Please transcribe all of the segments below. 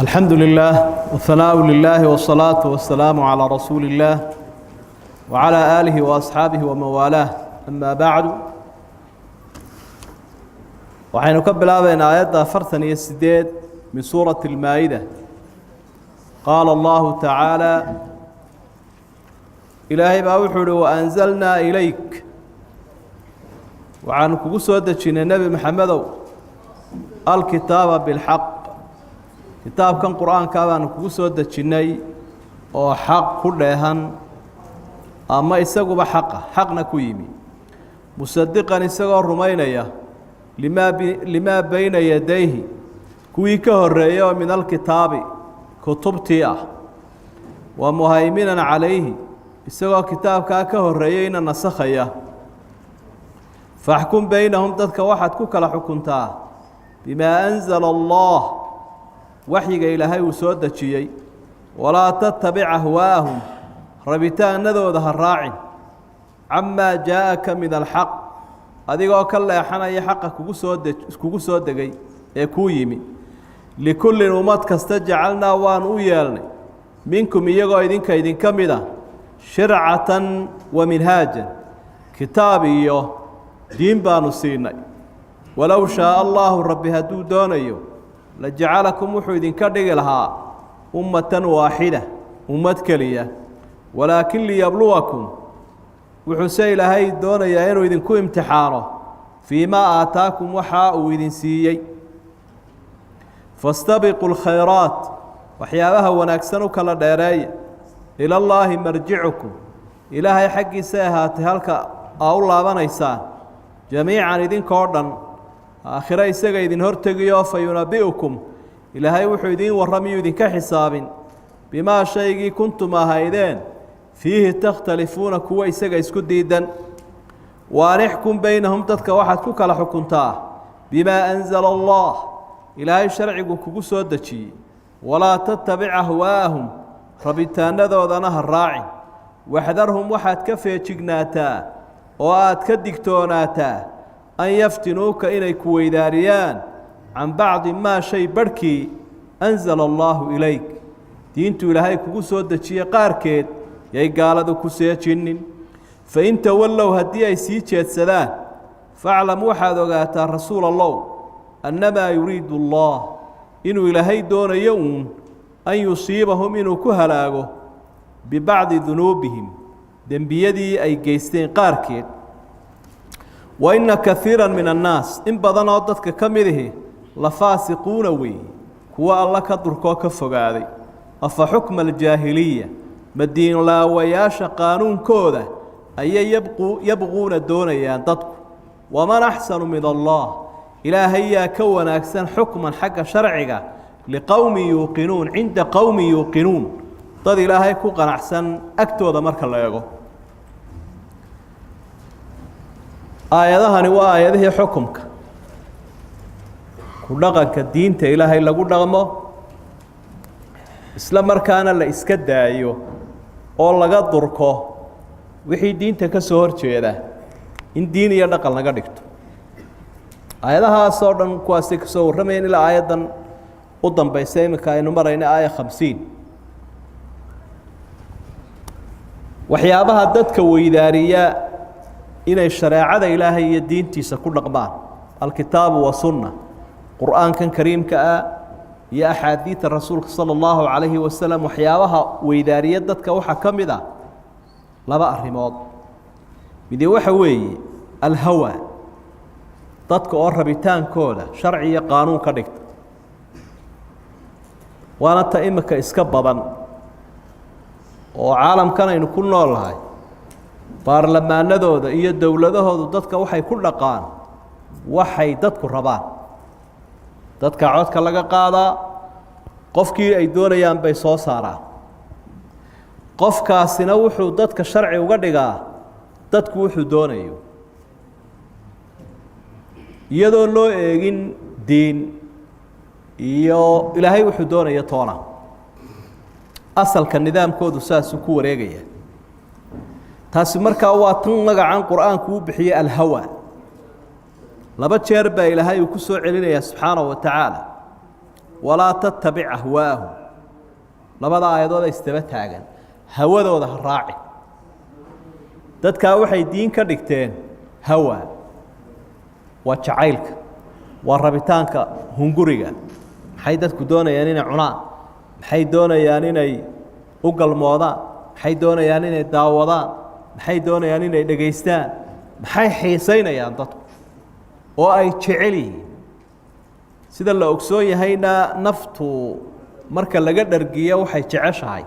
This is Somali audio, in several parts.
الحمد لله والثناء لله والصلاة والسلام على رسول الله وعلى آله وأصحابه ومن والاه أما بعد وحين نكبل هذه آيات فرثني السديد من سورة المائدة. قال الله تعالى: إلهي بأوحد وأنزلنا إليك وعن كسودة النبي محمد الكتاب بالحق. كتاب كان قرآن كان كسودة النبي أو حق كلهن أما يسقوا بحقه حقنا كويمي مصدقا يسقوا الرمينية لما بين يديه كويكه الرئيو من الكتاب كتبتي ومهيمنا عليه يسقوا كتاب كاكه الرئيين نسخيه فاحكم بينهم تذك واحد كوكلا حكمتا بما أنزل الله وحي إلهي وسودة شيء ولا تتبع أهواهم ربيتان نذوذها الراعي عما جاءك من الحق أذيقوا كلا يحنا يحقك كوكو سودة يكويمي لكل أمات كاستجعلنا وانويالني منكم يقوا إذن كمدا شرعة ومنهاجا كتابي دين بانو سيناي ولو شاء الله ربي هدو دونيو لجعلكم وحيدين كدغ لها أمة واحدة أمة كلية ولكن ليبلوكم وحسي لهي دونيا إنو إذن كو امتحانه فيما آتاكم وحاء إذن سيي فاستبقوا الخيرات وحيابها ونكسنك لديري إلى الله مرجعكم إلهي حقي سيهات هلك أولا بنيسان جميعا إذن كوردن آخر إساق إذن هرتقيا فينبئكم إلهي وحيدين ورمي إذن كحساب بما شيء كنتم هايدين فيه تختلفون كوا إساق إسكد إذن وانحكم بينهم تذك واحد كوكا لحكمتا بما أنزل الله إلهي شرعك كوكو سودتشي ولا تتبع أهواهم ربيتان ذو ذنها الراعي واحذرهم واحد كفي تشقناتا وآت كدكتوناتا أن يفتنوك إلي كويداريان عن بعض ما شيء بركي أنزل الله إليك دينتو لهي كوسودة شيء قاركيت يأي قالدو كوسيتشنين فإن تولوا هدي أي سيتشيت سلام فاعلم واحد وقاتا رسول الله أنما يريد الله إنو إلهي دون يوم أن يصيبهم إنو كهلاغو ببعض ذنوبهم دنبيدي أي جيستين قاركيت وإن كثيرا من الناس إن بدنا عدتك كمده لفاسقون وي هو الله كدركو كفغادي أفحكم الجاهلية مدين لا وياش قانون كوده أي يبغون الدنيا ضدك ومن أحسن من الله إلهي كون أحسن حكما حق شرعك لقوم يوقنون عند قوم يوقنون ضد إلهي كوكا أحسن أكتو مرك الله يقول آياتهani waa aayadihii xukumka ku dhaqanka diinta Ilaahay lagu dhaqmo isla markaana la iska daayo oo laga durko wixii diinta ka soo horjeeda in diin iyo dhaqan laga dhigto aayadahaas oo dhan kuwaas ka soo warramayeen ilaa aayadan u dambeysay imika aynu marayna aayad 50 waxyaabaha dadka weydaariya إني الشريعة إلهي دينتي سكون رقبان الكتاب والسنة قرآن كان كريم يا أحاديث الرسول صلى الله عليه وسلم وحياوها وإدارية دتك وحكم ذا لا بقى الرماد بدي وحوي الهوى دتك أربيتان كولا شرعية قانون كدكت وأنا تأمك إسكببا وعالم كان يكون الله baarlamaanadooda iyo dawladahooda dadka waxay ku dhaqaan waxay dadku rabaan dadka codka laga qaadaa qofkii ay doonayaan bay soo saaraan qofkaasina wuxuu dadka sharci uga dhigaa dadku wuxuu doonayo iyadoo loo eegin diin iyo ilaahay wuxuu doonayo toona asalka nidaamkoodu saas ku wareegaya taasi markaa waa tan magacan quraanku uu bixiyay alhawa laba jeer baa ilaahay ku soo celinaya subhanahu wa ta'ala walaa tattabic ahwaahum labada aayadood ay istaba taagan hawadooda ha raaci dadkaa waxay diin ka dhigteen hawa waa jacaylka waa rabitaanka hunguriga maxay dadku doonayaan inay cunaan maxay doonayaan inay u galmoodaan maxay doonayaan inay daawadaan maxay doonayaan inay dhegaystaan maxay xiisaynayaan dadku oo ay jecel yihiin sida la ogsoon yahayna naftu marka laga dhargiyo waxay jeceshahay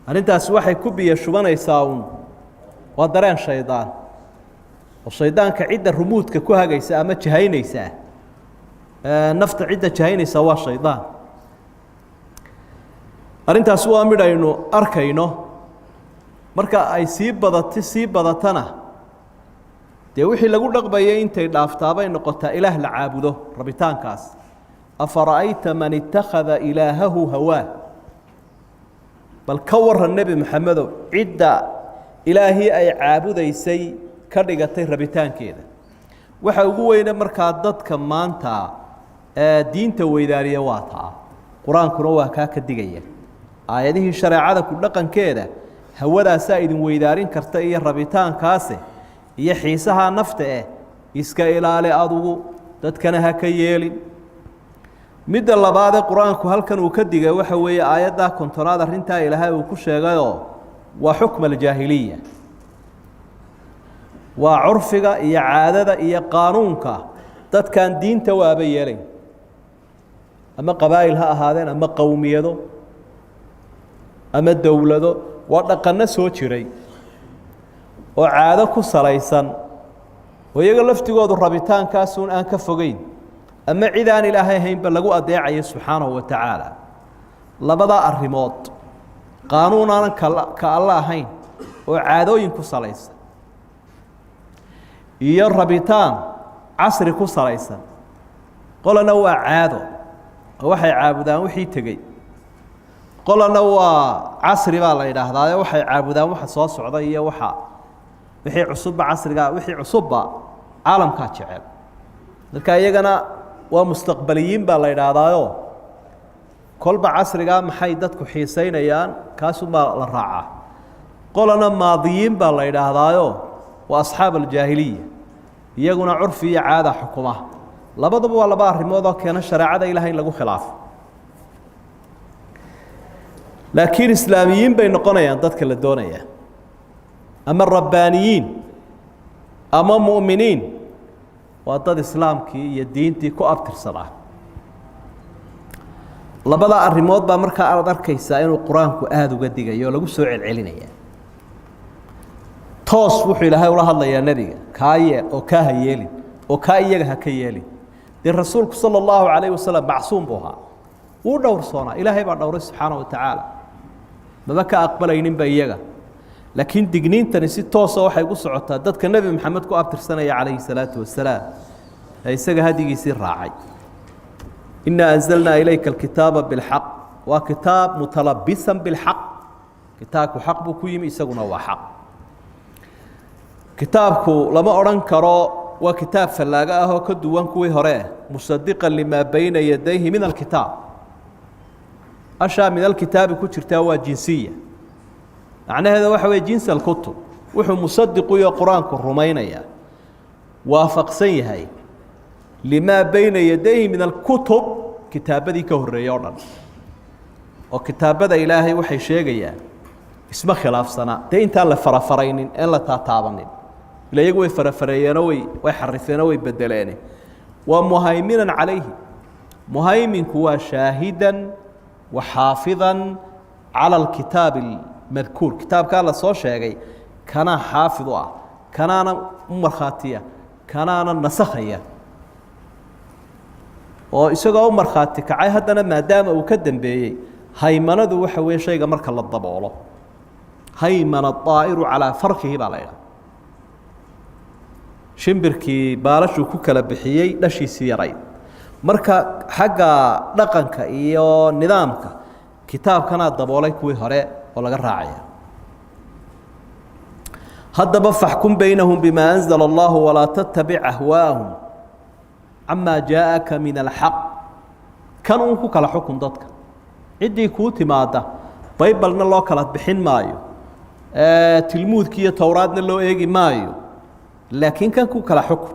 arrintaasi waxay ku biyo shubanaysaa waa dareen shaydaan oo shaydaanka cidda rumuudka ku hagaysa ama jahaynaysa nafta cidda jahaynaysa waa shaydaan arrintaasi waa mid aynu arkayno marka ay sii badatana dee wixii lagu dhaqbayay intay dhaaftaabay noqotaa ilaah la caabudo rabitaankaas afara'ayta man ittakhada ilaahahu hawaa bal ka waran nebi maxamedow cidda ilaahii ay caabudaysay ka dhigatay rabitaankeeda waxa ugu weyne markaa dadka maanta diinta weydaariya waa taa qur-aankuna waa kaa ka digaya aayadihii shareecada ku dhaqankeeda hawadaasaa idin weydaarin karta iyo rabitaankaase iyo xiisaha nafta iska ilaali adugu dadkana ha ka yeelin midda labaadee qur-aanku halkan uu ka digay waxa weeye aayaddaa kontonaad arrintaa ilaahay uu ku sheegayoo waa xukma aljaahiliya waa curfiga iyo caadada iyo qaanuunka dadkan diinta waaba yeelayn ama qabaa'il ha ahaadeen ama qowmiyado ama dowlado waa dhaqanno soo jiray oo caado ku salaysan oo iyaga laftigoodu rabitaankaasun aan ka fogeyn ama cid aan ilaahay haynba lagu adeecayo subxaanahu wa tacaala labadaa arrimood qaanuun aanan ka alla ahayn oo caadooyin ku salaysan iyo rabitaan casri ku salaysan qolana waa caado oo waxay caabudaan wixii tegey qolana waa casri baa la yidhaahdaa waxay caabudaan waxa soo socda iyo wixii cusubba casriga wixii cusubba caalamkaa jecel marka iyagana waa mustaqbaliyiin baa la yidhaahdaayo kolba casrigaa maxay dadku xiisaynayaan kaasuunbaa la raacaa qolana maadiyiin baa la yidhaahdaayo waa asxaab aljaahiliya iyaguna curfi iyo caada xukuma labaduba waa laba arrimood oo keena shareecada ilaahay in lagu khilaafo laakiin islaamiyiin bay noqonayaan dadka la doonaya ama rabbaaniyiin ama mu'miniin waa dad islaamkii iyo diintii ku abtirsadaa labada arrimood baa markaa aad arkaysaa inuu qur-aanku aada uga digayo oo lagu soo celcelinaya toos wuxuu ilaahay ula hadlayaa nebiga kaa yeel oo kaa ha yeelin oo kaa iyaga ha ka yeelin dee rasuulku sala allahu calayh wasalam macsuum buu ahaa wuu dhowrsoonaa ilaahay baa dhowray subxaana wa tacaala maba ka aqbalayninba iyaga laakiin digniintani si toosa waxay gu socotaa dadka nebi maxamed ku abtirsanaya calayhi salaatu wasalaam ee isaga hadigiisii raacay inaa anzalnaa ilayka alkitaaba bilxaq waa kitaab mutalabisan bilxaq kitaabku xaq buu ku yimi isaguna waa xaq kitaabku lama odhan karo waa kitaab fallaago ah oo ka duwan kuwii hore musadiqan limaa bayna yadayhi min alkitaab ashaa min alkitaabi ku jirtaa waa jinsiya macnaheeda waxa weeye jinsi alkutub wuxuu musadiqu iyo qur-aanku rumaynayaa waafaqsan yahay limaa bayna yadayhi min alkutub kitaabadii ka horreeyey oo dhan oo kitaabada ilaahay waxay sheegayaan isma khilaafsanaa dee intaan la farafaraynin een la taataabanin ila iyagu way farafareeyeenoo way xarifeenoo way bedeleene waa muhayminan calayhi muhayminku waa shaahidan wa xaafidan cala alkitaabi almadkuur kitaabkaa la soo sheegay kanaa xaafid u ah kanaana u markhaatiya kanaana nasakhaya oo isagoo u markhaati kacay haddana maadaama uu ka dambeeyey haymanadu waxa weeye shayga marka la daboolo haymana daa'iru calaa farkihi baa la idhaha shimbirkii baalashuu ku kala bixiyey dhashiisii yarayd marka xagga dhaqanka iyo nidaamka kitaabkanaa daboolay kuwii hore oo laga raacaya haddaba faxkum baynahum bimaa anzala allahu walaa tattabic ahwaahum camaa jaaءaka min alxaq kan uun ku kala xukun dadka ciddii kuu timaada baybalna loo kala bixin maayo tilmuudki iyo towraadna loo eegi maayo laakiin kan ku kala xukun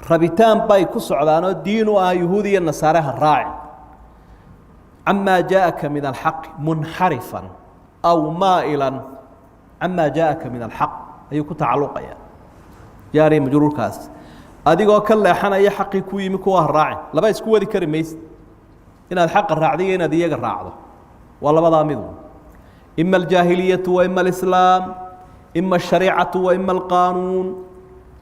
rabitaan bay ku socdaanoo diin u ah yuhuud iyo nasaare ha raacin camaa jaaءaka min alxaqi munxarifan aw maa'ilan camaa jaaءaka min alxaq ayuu ku tacalluqaya jaari majruurkaas adigoo ka leexanaya xaqii ku yimi kuwa ha raacin laba isku wadi kari maysid inaad xaqa raacdo iyo inaad iyaga raacdo waa labadaa midu ima aljaahiliyatu wa ima alislaam ima ashariicatu wa ima alqaanuun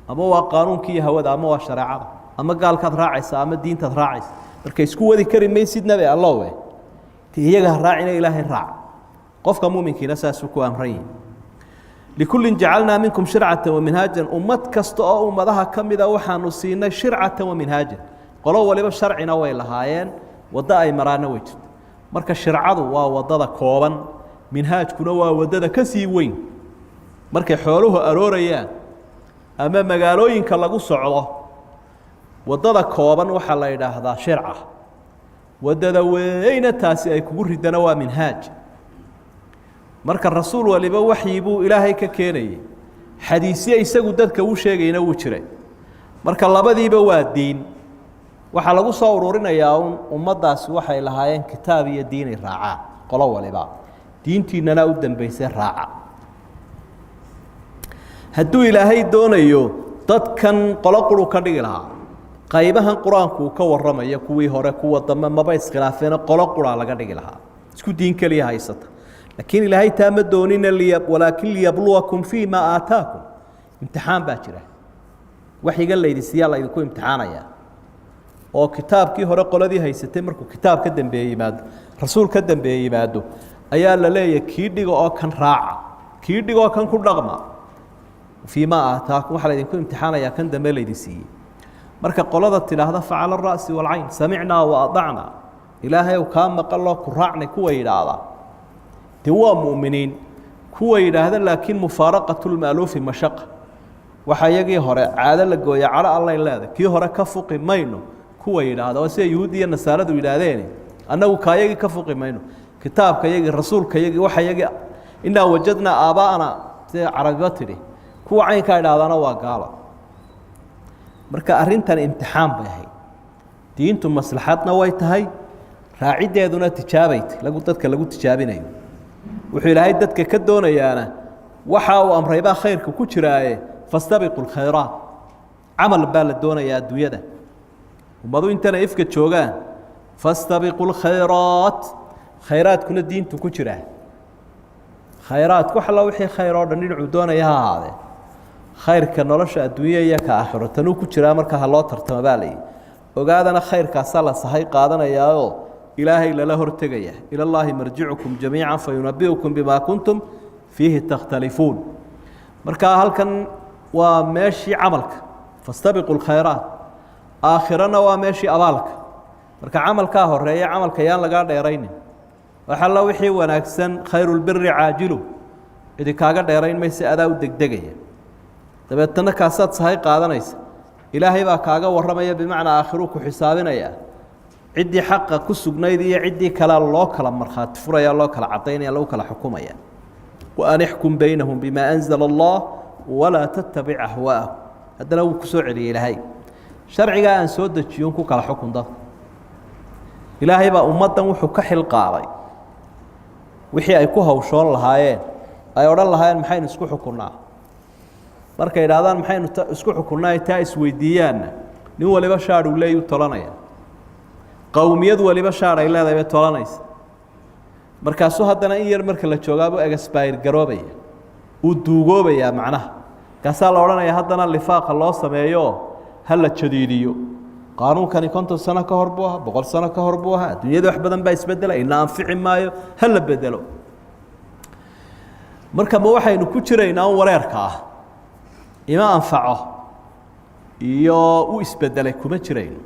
ama waa qaanuunkii iyo hawada ama waa shareecada ama gaalkaad raacaysa ama diintaad raacaysa marka isku wadi kari maysid nabi allowe ti iyaga ha raacina ilaahay raac qofka muuminkiina saasuu ku amran yihi likullin jacalnaa minkum shircatan wa minhaajan ummad kasta oo ummadaha ka mida waxaanu siinay shircatan wa minhaajan qolo waliba sharcina way lahaayeen waddo ay maraana way jirto marka shircadu waa waddada kooban minhaajkuna waa waddada ka sii weyn markay xooluhu aroorayaan ama magaalooyinka lagu socdo waddada kooban waxaa la yidhaahdaa shirca waddada weyna taasi ay kugu ridana waa minhaaj marka rasuul waliba waxyi buu ilaahay ka keenayay xadiisye isagu dadka u sheegayna wuu jiray marka labadiiba waa diin waxaa lagu soo ururinayaa ummaddaasi waxay lahaayeen kitaab iyo diinay raacaan qolo waliba diintiinana u dambaysay raaca hadduu ilaahay doonayo dadkan qolo quru ka dhigi lahaa qaybahan qur-aanku uu ka warramaya kuwii hore kuwa dambe maba iskhilaafeena qolo quraa laga dhigi lahaa isku diin keliya haysata laakiin ilaahay taa ma doonina walaakin liyabluwakum fii ma aataakum imtixaan baa jira waxyiga laydisiyaa laydinku imtixaanayaa oo kitaabkii hore qoladii haysatay markuu kitaab ka dambeeye yimaado rasuul ka dambeeye yimaado ayaa la leeyahay kii dhigo oo kan raaca kii dhigoo kan ku dhaqma fii ma aataakum waxaa laydinku imtixaanayaa kan dambe laydin siiyey marka qolada tidhaahda facala ara'si walcayn samicnaa wa adacnaa ilaahay ow kaa maqaloo ku raacnay kuwa yidhaahdaa dee waa mu'miniin kuwa yidhaahda laakiin mufaaraqatu lma'luufi mashaqa waxaa iyagii hore caado la gooya cadho allay leedahay kii hore ka fuqi mayno kuwa yidhaahda waa sida yuhuud iyo nasaaradu yidhaahdeen annagu kaayagii ka fuqi mayno kitaabka yagii rasuulka yagii waxa yagii inaa wajadnaa aabaa'ana sida carabiba tidhi kuwa caynkaa idhahdana waa gaalo marka arrintan imtixaan bay ahayd diintu maslaxadna way tahay raaciddeeduna tijaabaytay dadka lagu tijaabinayo wuxuu ilaahay dadka ka doonayaana waxa uu amraybaa khayrka ku jiraaye fastabiqu lkhayraat camal baa la doonayaa adduunyada ummadu intana ifka joogaan fastabiqu lkhayraat khayraadkuna diintu ku jiraa khayraadku wax alla wixii khayr oo dhan dhinacuu doonaya ha ahaadee khayrka nolosha adduunya iyo ka aakhiro tanuu ku jiraa marka ha loo tartamo baa layihi ogaadana khayrkaasaa la sahay qaadanayaao ilaahay lala hortegaya ila llaahi marjicukum jamiica fayunabiukum bimaa kuntum fiihi takhtalifuun marka halkan waa meeshii camalka fastabiqu lkhayraat aakhirana waa meeshii abaalka marka camalkaa horeeya camalka yaan lagaa dheeraynin wax alla wixii wanaagsan khayrulbiri caajilu idinkaaga dheerayn mayse adaa u degdegaya dabeetana kaasaad sahay qaadanaysa ilaahay baa kaaga warramaya bimacnaa aakhiruu ku xisaabinaya ciddii xaqa ku sugnayd iyo ciddii kale loo kala markhaati furaya loo kala cadaynaya lagu kala xukumaya وأن احكم بينهم بما أنزل الله ولا تتبع أهواءهم هذا لو كسوع لي إلهي شرعي أن سود الشيون كوك على حكم ده إلهي بقى أمدا وحك حلقاري وحي أيكوها وشون لهايين أي أورا لهايين محين اسكو حكمنا marka yiraahdaan maxaynu isku xukunay taa isweydiiyaan nin waliba shaar uu leeyahay tolanaya qowmiyad waliba shaar ay leedahay tolanaysa markaasoo haddana in yar marka la joogaabo expire garoobaya uu duugoobaya macnaha kaasa la oranaya haddana lifaaqa loo sameeyo hal la jadiidiyo qaanuunkani 50 sano ka hor buu ahaa 100 sano ka hor buu ahaa dunyada wax badan baa isbedelay in anfici maayo hal la bedelo marka ma waxaynu ku jiraynaa wareerka ah ima anfaco iyo u isbedelay kuma jirayno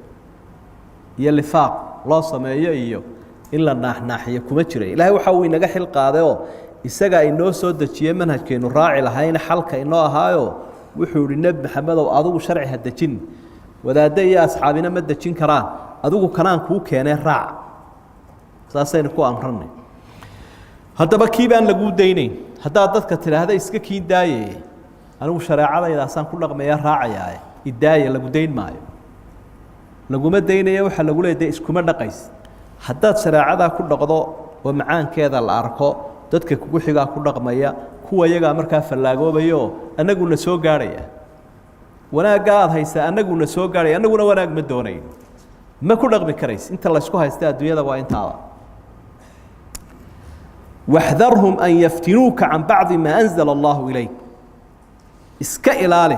iyo lifaaq loo sameeyo iyo in la naaxnaaxiyo kuma jiray ilaahay waxa uu inaga xil qaaday oo isaga inoo soo dajiyay manhajkeenu raaci lahayn xalka inoo ahaayo wuxuu yiri nabi maxamed oo adigu sharci hadajin wadaadda iyo asxaabina ma dajin karaan adigu kanaan kuu keenay raac saasaynu ku amranay haddaba kii baan lagu daynayn haddaad dadka tidhaahda iska kiin daaye anigu shareecadaydaasaan ku dhaqmaya raacayaa idaaya lagu dayn maayo laguma daynaya waxaa lagu leedahay iskuma dhaqays haddaad shareecadaa ku dhaqdo oo macaankeeda la arko dadka kugu xigaa ku dhaqmaya kuwa iyagaa markaa fallaagoobayo annaguna soo gaadhaya wanaagga aad haysaa annaguna soo gaadhaya annaguna wanaag ma doonayn ma ku dhaqmi karays inta laysku haysta adduunyada waa intaaba waxdarhum an yaftinuuka can bacdi maa anzala allahu ilayk iska ilaali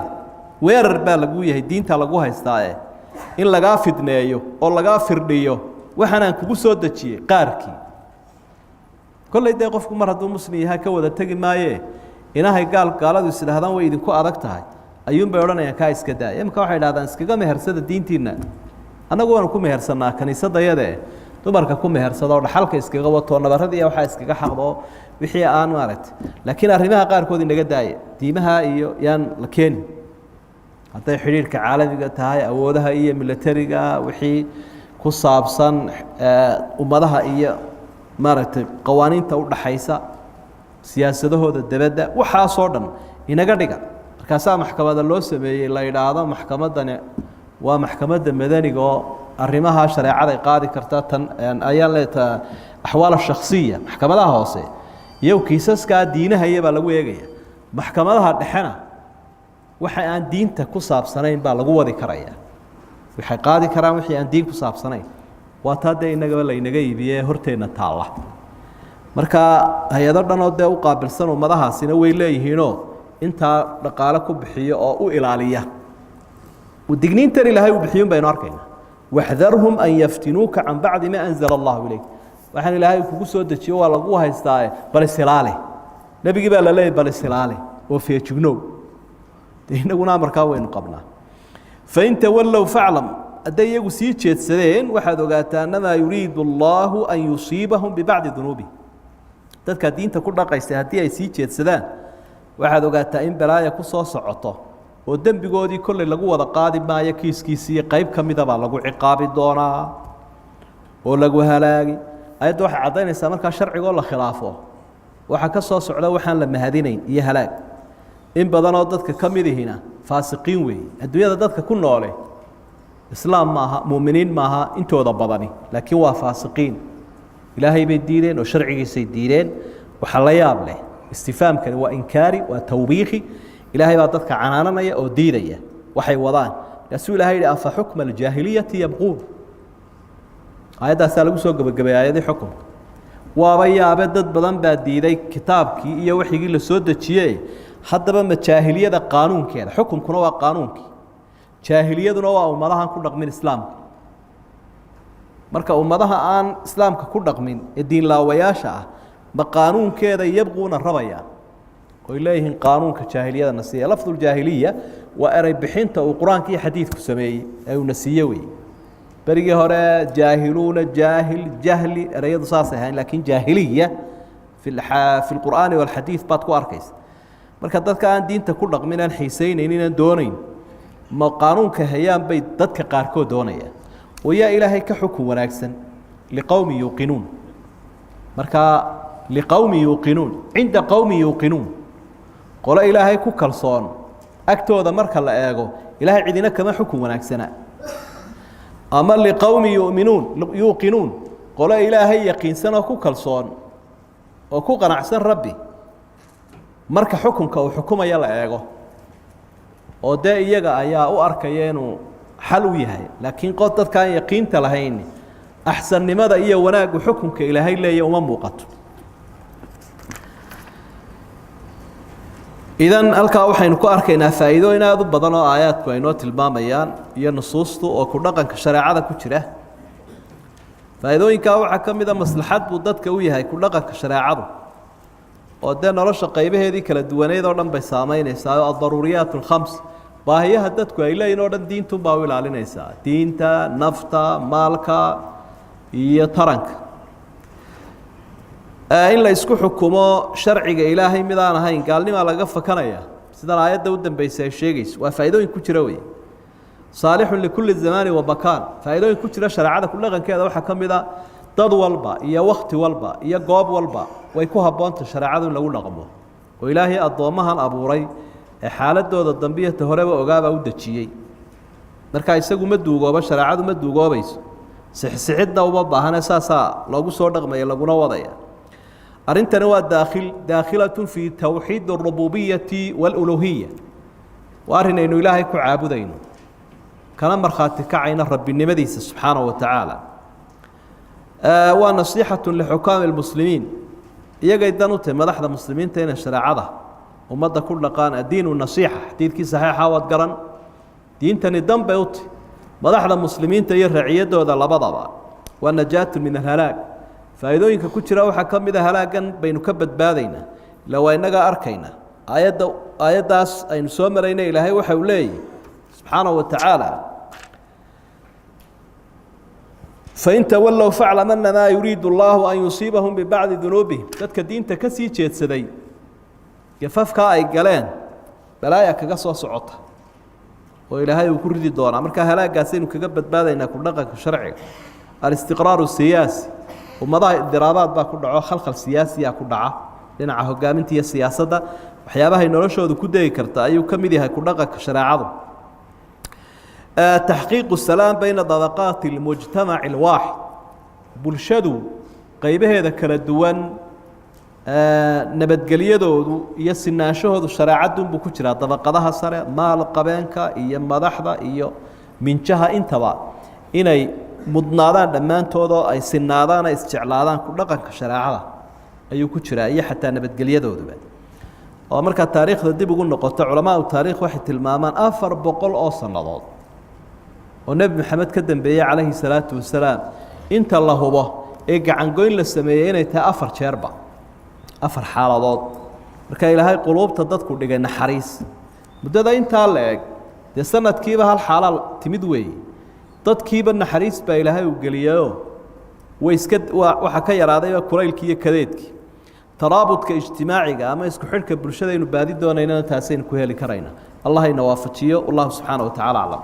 weerar baa lagu yahay diinta lagu haystaae in lagaa fidneeyo oo lagaa firdhiyo waxaanaan kugu soo dejiyey qaarkii kolley dee qofku mar hadduu muslim yahaa ka wada tegi maayee inahay gaaladu is idhahdaan way idinku adag tahay ayuunbay odhanayaan kaa iska daaya imika waxay idhahdaan iskaga mehersada diintiinna annagu waanu ku mehersannaa kaniisadayade dumarka ku mehersadoo dhaxalka iskaga wato nabarradii waxaa iskaga xaqdo wixii aan maaragtay laakiin arrimaha qaarkood inaga daaya diimaha iyo yaan la keeni hadday xidhiirka caalamiga tahay awoodaha iyo milatariga wixii ku saabsan ummadaha iyo maaragtay qawaaniinta u dhaxaysa siyaasadahooda dibadda waxaasoo dhan inaga dhiga markaasaa maxkamada loo sameeyey la yidhaahdo maxkamaddani waa maxkamadda madaniga oo arrimaha shareecaday qaadi karta tan ayaan leetahay axwaal shakhsiya maxkamadaha hoose iyo kiisaskaa diinaha iyabaa lagu eegaya maxkamadaha dhexena waxa aan diinta ku saabsanayn baa lagu wadi karaya waxay qaadi karaan wixii aan diin ku saabsanayn waa taa dee innagaba laynaga iibiyee horteenna taalla marka hay-ado dhanoo dee u qaabilsan ummadahaasina way leeyihiinoo intaa dhaqaale ku bixiyo oo u ilaaliya digniintan ilaahay uu bixiyun baynu arkaynaa waxdarhum an yaftinuuka can bacdi maa anzala allahu ilayk waxaan ilaahay kugu soo dejiyo waa lagu haystaaye bal isilaale nebigii baa la leeyahy bal isilaale oo feejignow dee innaguna amarkaa waynu qabnaa fain tawallow faclam hadday iyagu sii jeedsadeen waxaad ogaataa annamaa yuriidu allaahu an yusiibahum bibacdi dunuubi dadkaa diinta ku dhaqaystay haddii ay sii jeedsadaan waxaad ogaataa in balaaya ku soo socoto oo dembigoodii kolley lagu wada qaadi maayo kiiskiisiiyo qayb ka mida baa lagu ciqaabi doonaa oo lagu halaagi ayadda waxay caddaynaysaa markaa sharcigoo la khilaafo waxa ka soo socda waxaan la mahadinayn iyo halaag in badanoo dadka ka midihina faasiqiin weeye adduunyada dadka ku noole islaam maaha muuminiin maaha intooda badani laakiin waa faasiqiin ilaahay bay diideen oo sharcigiisay diideen waxa la yaab leh istifaamkani waa inkaari waa tawbiikhi ilaahay baa dadka canaananaya oo diidaya waxay wadaan kaasuu ilahay yidhi afa xukma aljaahiliyati yabquun aayaddaasaa lagu soo gebagabeeyey aayadii xukunka waaba yaabe dad badan baa diiday kitaabkii iyo waxyigii la soo dejiye haddaba ma jaahiliyada qaanuunkeeda xukunkuna waa qaanuunkii jaahiliyaduna waa ummadahan ku dhaqmin islaamka marka ummadaha aan islaamka ku dhaqmin ee diinlaawayaasha ah ma qaanuunkeeda yabquuna rabayaan oy leeyihiin qaanuunka jaahiliyada na siiya lafduljaahiliya waa erey bixinta uu qur-aanka iyo xadiidku sameeyey ee uuna siiye weeye berigii hore jaahiluuna jaahil jahli ereyadu saasay ahayn laakiin jaahiliya fi lqur'aani walxadiid baad ku arkaysa marka dadka aan diinta ku dhaqmin aan xiisaynayn inaan doonayn ma qaanuunka hayaan bay dadka qaarkood doonayaan oo yaa ilaahay ka xukun wanaagsan liqowmi yuuqinuun marka liqowmi yuuqinuun cinda qowmi yuuqinuun qolo ilaahay ku kalsoon agtooda marka la eego ilaahay cidina kama xukun wanaagsana ama liqowmi yuuqinuun qolo ilaahay yaqiinsan oo ku kalsoon oo ku qanacsan rabbi marka xukunka uu xukumaya la eego oo dee iyaga ayaa u arkaya inuu xal u yahay laakiin qof dadkaan yaqiinta lahayn axsannimada iyo wanaaggu xukunka ilaahay leeya uma muuqato idan halkaa waxaynu ku arkaynaa faa'iidooyin aada u badan oo aayaadku ay noo tilmaamayaan iyo nusuustu oo ku dhaqanka shareecada ku jira faa'iidooyinkaa waxaa ka mid a maslaxad buu dadka u yahay ku dhaqanka shareecadu oo dee nolosha qaybaheedii kala duwaneyd oo dhan bay saamaynaysaa oo addaruuriyaat alkhams baahiyaha dadku ay leeyihin oo dhan diintunbaa u ilaalinaysaa diinta nafta maalka iyo taranka in la isku xukumo sharciga ilaahay mid aan ahayn gaalnimaa laga fakanaya sidan aayadda u dambaysa ay sheegayso waa faa'iidooyin ku jira wey صالح لكل الزمان ومكان فإذا كنت شرعة كل لغن كذا waxa kamida dad walba iyo waqti walba iyo goob walba way ku haboonta shariicadu lagu dhaqmo oo Ilaahay adoomahan abuuray ee xaaladooda dambiyada horeba ogaaba u dajiyay marka isagu ma duugooba shariicadu ma duugoobayso sixidda uma baahana saasa loogu soo dhaqmay laguna wadaya arintana waa daakhilatun fi tawxiid ar-rububiyyah wal-uluhiyyah وارنا إنه إلهي كعابدين كلام مرخاتي كعين رب النمديس سبحانه وتعالى ونصيحة لحكام المسلمين يجي دانوته مدح المسلمين تين الشريعة ومدى كل قان الدين والنصيحة حديث كي صحيحة وتقرن دين تاني الدم بيوتي مدح المسلمين تين رعيته وذا لبضبا والنجاة من الهلاك فإذا إنك كنت روحا كم إذا هلاكا بين كبد باذينا لو إنك أركينا آياداس أين سومرين إلهي وحولي سبحانه وتعالى فإن تولوا فاعلم أنما يريد الله أن يصيبهم ببعض ذنوبهم تدك الدين تكسي جيد سدي كفافك أي قلان بلايا كقصوى صعوتها وإلهي وكردي الدور عمرك هلاك قاسين وكقبت باذا إنك لغك شرعي الاستقرار السياسي ومضاء الضرابات باكل دعوة خلق السياسي يأكل دعوة لأن هجامنتي السياسة waxyaabaha noloshooda ku deegi karta ayuu kamid yahay ku dhaqanka shariicadu tahqiiq salaam bayna dabaqat almujtama' alwahid bulshadu qaybaheeda kala duwan nabadgeliyadoodu iyo sinaashahoodu shariicadu buu ku jira dabaqadaha sare maal qabeenka iyo madaxda iyo minjaha intaba inay mudnaadaan dhamaantooda ay sinaadaan ay isjeclaadaan ku dhaqanka shariicada ayuu ku jira iyo xataa nabadgeliyadooda oo marka taariikhda dib ugu noqoto culamaa taariikh waxay tilmaamaan 400 oo sanadood oo nabi maxamed ka dambeeyay calayhi salaatu wasalaam inta la hubo ee gacan goyn la sameeyay inay tahay 4 jeerba 4 xaaladood marka ilaahay quluubta dadku dhigay naxariis muddada inta la eeg de sanadkiiba hal xaalal timid weey dadkiiba naxariis baa ilaahay u galiyo way iska waxa ka yaraaday kulaylkii iyo kadeedkii ترابط كاجتماعي أما يسكو حركة برشدين وبادي دونينا تاسين كوهلي كرينا الله ينوافجيه والله سبحانه وتعالى أعلم